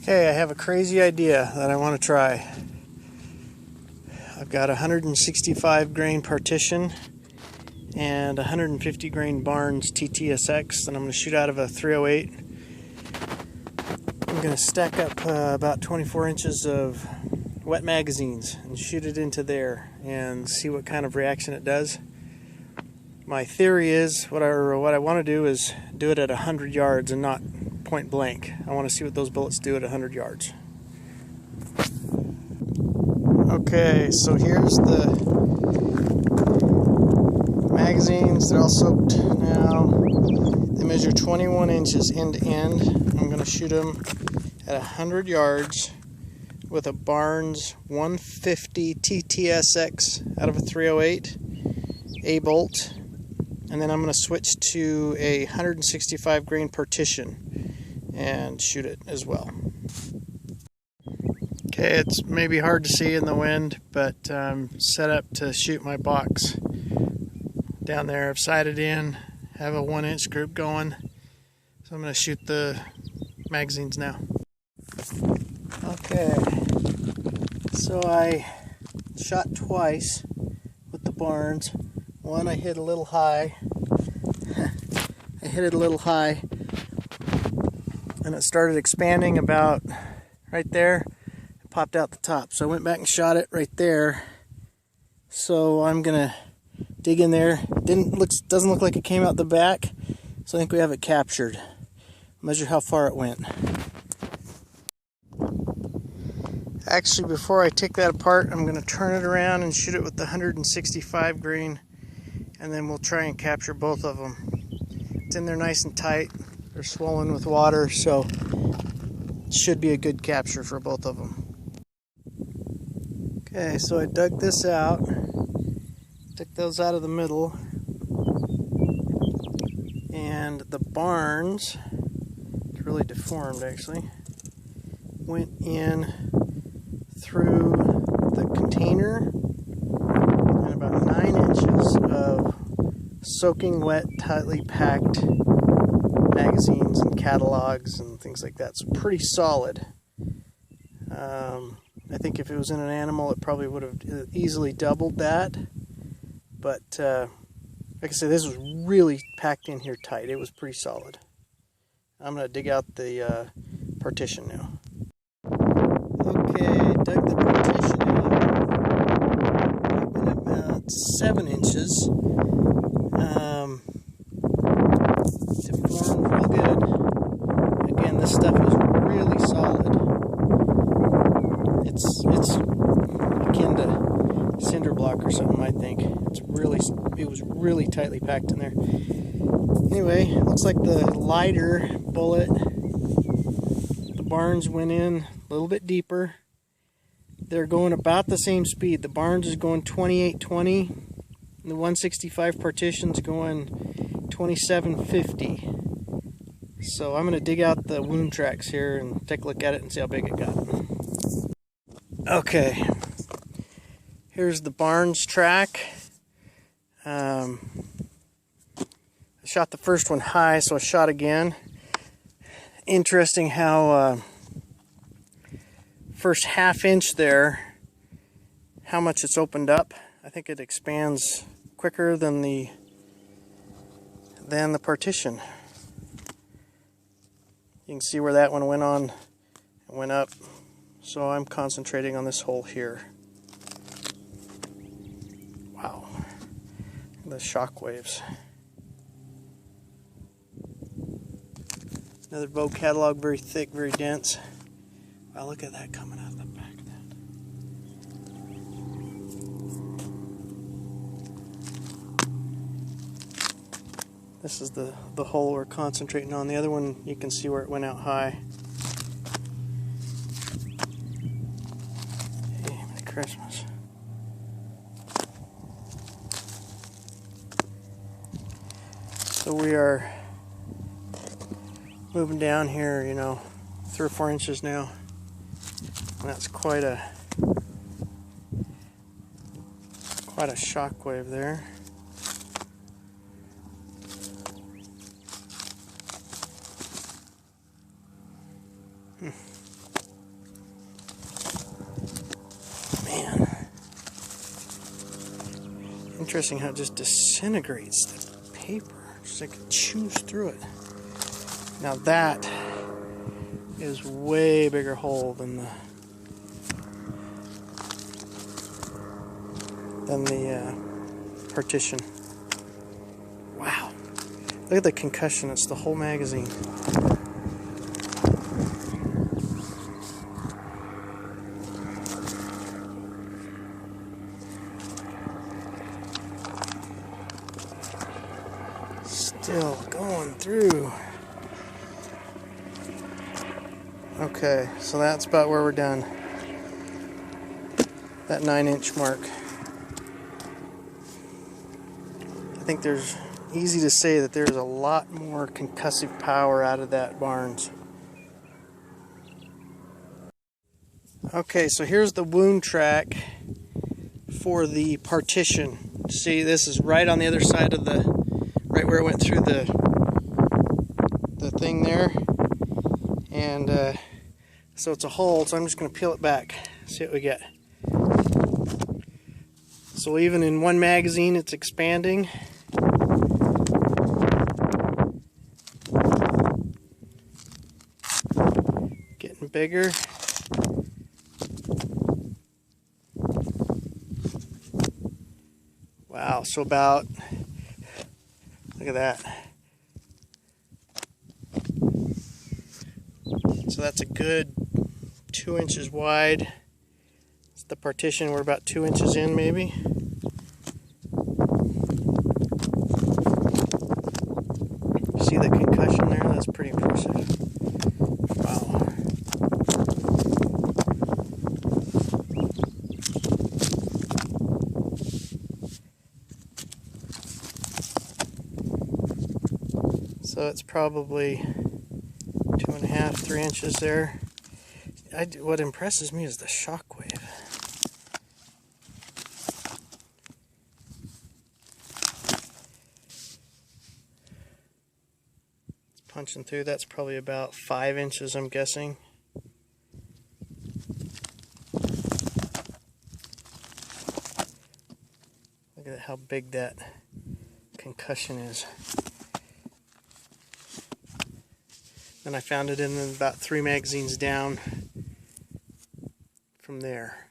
Okay, I have a crazy idea that I want to try. I've got a 165 grain Partition and 150 grain Barnes TTSX that I'm going to shoot out of a 308. I'm going to stack up about 24 inches of wet magazines and shoot it into there and see what kind of reaction it does. My theory is, what I want to do is do it at 100 yards and not point blank. I want to see what those bullets do at 100 yards. Okay, so here's the magazines. They're all soaked now. They measure 21 inches end to end. I'm going to shoot them at 100 yards with a Barnes 150 TTSX out of a 308 A-bolt. And then I'm going to switch to a 165 grain Partition and shoot it as well. Okay, it's maybe hard to see in the wind, but I'm set up to shoot my box down there. I've sighted in, have a 1-inch group going, so I'm going to shoot the magazines now. Okay, so I shot twice with the Barnes. One I hit a little high. I hit it a little high, and it started expanding about right there. It popped out the top, so I went back and shot it right there. So I'm gonna dig in there. Doesn't look like it came out the back, so I think we have it captured. Measure how far it went. Actually, before I take that apart, I'm gonna turn it around and shoot it with the 165 grain, and then we'll try and capture both of them. It's in there nice and tight. They're swollen with water, so it should be a good capture for both of them. Okay, so I dug this out, took those out of the middle, and the Barnes, it's really deformed actually, went in through the container and about 9 inches of soaking wet, tightly packed magazines and catalogs and things like that. It's pretty solid. I think if it was in an animal, it probably would have easily doubled that. But like I said, this was really packed in here tight. It was pretty solid. I'm going to dig out the Partition now. Okay, dug the Partition out. Went about 7 inches. Deformed real good. Again, this stuff is really solid. It's akin to cinder block or something, I think. It was really tightly packed in there. Anyway, looks like the lighter bullet, the Barnes went in a little bit deeper. They're going about the same speed. The Barnes is going 2820, and the 165 Partition's going 2750. So I'm going to dig out the wound tracks here and take a look at it and see how big it got. Okay, here's the Barnes track. I shot the first one high, so I shot again. Interesting how first ½ inch there, how much it's opened up. I think it expands quicker than the Partition. You can see where that one went on and went up. So I'm concentrating on this hole here. Wow. The shock waves. Another bow catalog, very thick, very dense. Wow, look at that coming out of the back of that. This is the hole we're concentrating on. The other one, you can see where it went out high. Hey, Merry Christmas. So we are moving down here, 3 or 4 inches now. And that's quite a shock wave there. Interesting how it just disintegrates the paper. Just like it chews through it. Now that is way bigger hole than the Partition. Wow. Look at the concussion. It's the whole magazine. Still going through. Okay, so that's about where we're done. That 9-inch mark. I think there's easy to say that there's a lot more concussive power out of that Barnes. Okay, so here's the wound track for the Partition. See, this is right on the other side of the, right where it went through the thing there. And so it's a hole, so I'm just going to peel it back, see what we get. So even in one magazine it's expanding. Getting bigger. Wow, so about, look at that. So that's a good 2 inches wide. It's the Partition, we're about 2 inches in maybe. See the concussion there? That's pretty impressive. Wow. So it's probably 2.5, 3 inches there. What impresses me is the shock wave. It's punching through. That's probably about 5 inches, I'm guessing. Look at how big that concussion is. And I found it in about 3 magazines down from there.